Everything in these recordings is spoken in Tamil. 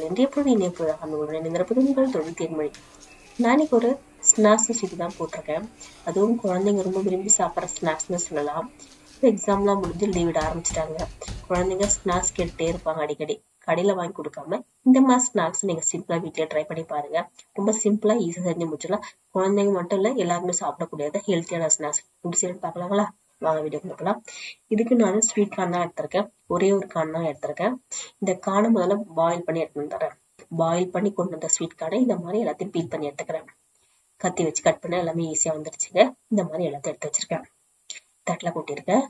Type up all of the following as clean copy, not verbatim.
இன்றைய பொழுது இணைய பொழுதாக இந்த தொழில் தேர்மொழி. நாளைக்கு ஒரு ஸ்நாக்ஸ் ரெசிபி தான் போட்டிருக்கேன். அதுவும் குழந்தைங்க ரொம்ப விரும்பி சாப்பிட்ற ஸ்நாக்ஸ்னு சொல்லலாம். இப்போ எக்ஸாம்லாம் முடிஞ்சு லீவ் விட ஆரம்பிச்சிட்டாங்க. குழந்தைங்க ஸ்நாக்ஸ் கேட்டுட்டே இருப்பாங்க அடிக்கடி. கடையில வாங்கி கொடுக்காம இந்த மாதிரி ஸ்நாக்ஸ் நீங்க சிம்பிளா வீட்டிலே ட்ரை பண்ணி பாருங்க. ரொம்ப சிம்பிளா ஈஸியா செஞ்சு முடிச்சிடலாம். குழந்தைங்க மட்டும் இல்ல, எல்லாருமே சாப்பிடக்கூடியது ஹெல்த்தியான ஸ்நாக்ஸ். எப்படி செய்யணும் பார்க்கலாங்களா? வாங்க வீடியோ கொடுக்கலாம். இதுக்கு நான் ஸ்வீட் கார்ன் தான் எடுத்திருக்கேன். ஒரே ஒரு கார்ன் தான் எடுத்திருக்கேன். இந்த கார்னை முதல்ல பாயில் பண்ணி எடுத்துன்னு தரேன். பாயில் பண்ணி கொண்டு வந்த ஸ்வீட் கார்னை இந்த மாதிரி எல்லாத்தையும் பீல் பண்ணி எடுத்துக்கிறேன். கத்தி வச்சு கட் பண்ண எல்லாமே ஈஸியா வந்துருச்சுங்க. இந்த மாதிரி எல்லாத்தையும் எடுத்து வச்சிருக்கேன். தட்டில் கொட்டியிருக்கேன்.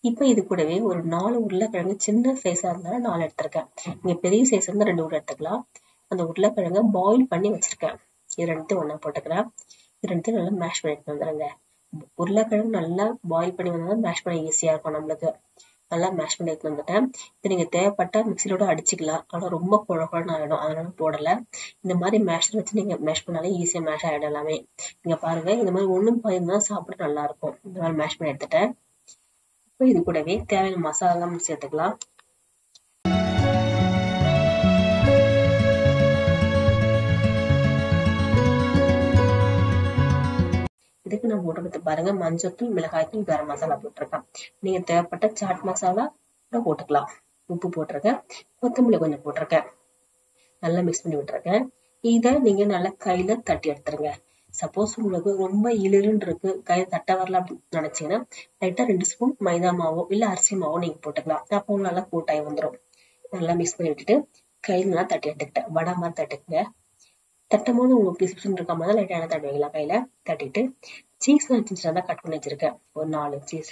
இப்ப இது கூடவே ஒரு 4 உருளைக்கிழங்கு சின்ன சைஸா இருந்தாலும் 4 எடுத்திருக்கேன். நீங்க பெரிய சைஸ் இருந்தா 2 எடுத்துக்கலாம். அந்த உருளைக்கிழங்க பாயில் பண்ணி வச்சிருக்கேன். இது ரெண்டுத்தையும் ஒண்ணா போட்டுக்கிறேன். இது ரெண்டுத்தையும் நல்லா மேஷ் பண்ணிட்டு வந்துடுங்க. உருளைக்கிழங்கு நல்லா பாயில் பண்ணி வந்தாலும் மேஷ் பண்ண ஈஸியா இருக்கும் நம்மளுக்கு. நல்லா மேஷ் பண்ணி எடுத்து வந்துட்டேன். இது நீங்க தேவைப்பட்டா மிக்சிலோட அடிச்சுக்கலாம். ஆனா ரொம்ப குழகுழன்னு ஆயிடும், அதனால போடல. இந்த மாதிரி மேஷர் வச்சு நீங்க மேஷ் பண்ணாலே ஈஸியா மேஷ் ஆயிடும் எல்லாமே. நீங்க பாருங்க, இந்த மாதிரி ஒண்ணும் பாயிருந்தா சாப்பிட நல்லா இருக்கும். இந்த மாதிரி மேஷ் பண்ணி எடுத்துட்டேன். இப்போ இது கூடவே தேவையான மசாலா சேர்த்துக்கலாம். இதுக்கு நான் போட்டு பாருங்க, மஞ்சத்தூள், மிளகாய்த்தூள், கரம் மசாலா போட்டிருக்கேன். நீங்க தேவைப்பட்ட சாட் மசாலா கூட போட்டுக்கலாம். உப்பு போட்டிருக்கேன், கொத்தமல்லி கொஞ்சம் போட்டிருக்கேன். நல்லா மிக்ஸ் பண்ணி விட்டுருக்கேன். இதை நீங்க நல்லா கையில தட்டி எடுத்துருங்க. சப்போஸ் உங்களுக்கு ரொம்ப இளிருன்னு இருக்கு, கையில தட்ட வரல அப்படின்னு நினைச்சீங்கன்னா லைட்டா 2 ஸ்பூன் மைதா மாவோ இல்ல அரிசி மாவோ நீங்க போட்டுக்கலாம். அப்போ நல்லா கூட்டாய் வந்துடும். நல்லா மிக்ஸ் பண்ணி விட்டுட்டு கையில நல்லா தட்டி எடுத்துக்கிட்டேன். வடை மாதிரி தட்டுக்குங்க. தட்டும் போது உங்களுக்கு பிசுபிசுன்னு இருக்க மாதிரி லைட்டா எண்ணெய் தட்டுவீங்களா கையில தட்டிட்டு, சீஸ் சின்ன கட் பண்ணி வச்சிருக்கேன். ஒரு 4 சீஸ்,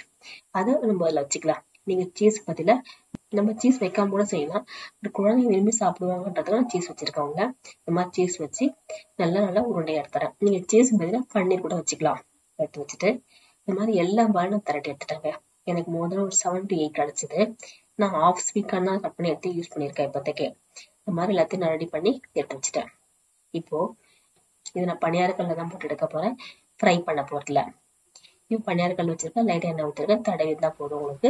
அதை நம்ம அதில் வச்சுக்கலாம். நீங்க சீஸ் பதில நம்ம சீஸ் வைக்காம கூட செய்யலாம். ஒரு குழந்தைங்க விரும்பி சாப்பிடுவாங்கன்றதுனால சீஸ் வச்சிருக்கவங்க இந்த மாதிரி சீஸ் வச்சு நல்லா உருண்டையா எடுத்துறேன். நீங்க சீஸ் பதில பன்னீர் கூட வச்சுக்கலாம். எடுத்து வச்சுட்டு இந்த மாதிரி எல்லா பாலும் திரட்டி எடுத்துட்டாங்க. எனக்கு முதல்ல ஒரு 7 to 8 கிடைச்சது. நான் ஹாஃப் ஸ்வீட் கார்ன் தான் கட் பண்ணி எடுத்து யூஸ் பண்ணியிருக்கேன் இப்போதைக்கு. இந்த மாதிரி எல்லாத்தையும் நான் ரெடி பண்ணி எடுத்து வச்சுட்டேன். இப்போ இது நான் பனியாரக்கல்ல தான் போட்டு எடுக்க போறேன், ஃப்ரை பண்ண போறதுல. இப்போ பனியாரக்கல் வச்சிருக்கேன், லைட்டா எண்ணெய் ஊற்றிருக்கேன். தடவி தான் போதும். உங்களுக்கு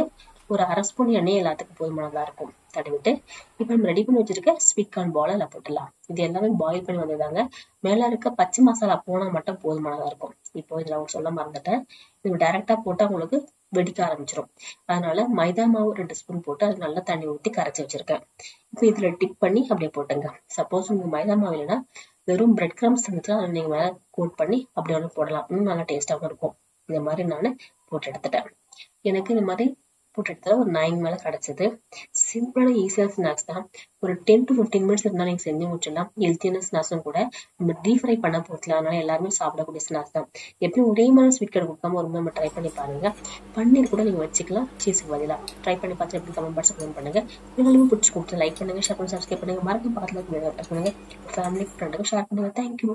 ஒரு 1/2 ஸ்பூன் எண்ணெய் எல்லாத்துக்கும் போதுமானதா இருக்கும். தடவிட்டு இப்போ நம்ம ரெடி பண்ணி வச்சிருக்க ஸ்வீட் கார்ன் பால் எல்லாம் போட்டுடலாம். இது எல்லாமே பாயில் பண்ணி வந்ததாங்க. மேல இருக்க பச்சை மசாலா போனா மட்டும் போதுமானதா இருக்கும். இப்போ இதுல அவங்க சொல்ல மறந்துட்டேன், இது டைரக்டா போட்டா உங்களுக்கு வெடிக்க ஆரம்பிச்சிடும். அதனால மைதா மாவு 2 ஸ்பூன் போட்டு அது நல்லா தண்ணி ஊற்றி கரைச்சி வச்சிருக்கேன். இப்போ இதுல டிப் பண்ணி அப்படியே போட்டுங்க. சப்போஸ் உங்களுக்கு மைதா மாவு இல்லைன்னா வெறும் பிரெட் கிரம்ஸ் இருந்துச்சுன்னா அதை நீங்க மேல கோட் பண்ணி அப்படி ஒன்று போடலாம். இன்னும் நல்லா டேஸ்டாகவும் இருக்கும். இந்த மாதிரி நான் போட்டு எடுத்துட்டேன். எனக்கு இந்த மாதிரி போட்டு எடுத்தா ஒரு 9 மேல கிடைச்சது. சிம்பிளான ஈஸியான ஸ்நாக்ஸ் தான். ஒரு 10 to 15 மினிட்ஸ் இருந்தா நீங்க செஞ்சு முடிச்சிடலாம். ஹெல்த்தியான ஸ்நாக்ஸும் கூட. நம்ம டீப் ஃப்ரை பண்ண போகல, அதனால எல்லாருமே சாப்பிடக்கூடிய ஸ்நாக்ஸ் தான். எப்பயும் ஒரே மாதிரி ஸ்வீட் கார்டு கொடுக்காம ஒரு நம்ம ட்ரை பண்ணி பாருங்க. பன்னீர் கூட நீங்க வச்சுக்கலாம் சீஸுக்கு பதிலாக. ட்ரை பண்ணி பார்த்து எப்படி கமெண்ட் பாக்ஸ் கமெண்ட் பண்ணுங்க. உங்களுக்கு பிடிச்சி கொடுத்து லைக் பண்ணுங்க, ஷேர் பண்ணி சப்ஸ்கிரைப் பண்ணுங்க. மறக்காம பக்கத்துல பண்ணுங்க. ஃபேமிலி ஃப்ரெண்டுக்கு ஷேர் பண்ணுங்க. தேங்க்யூ.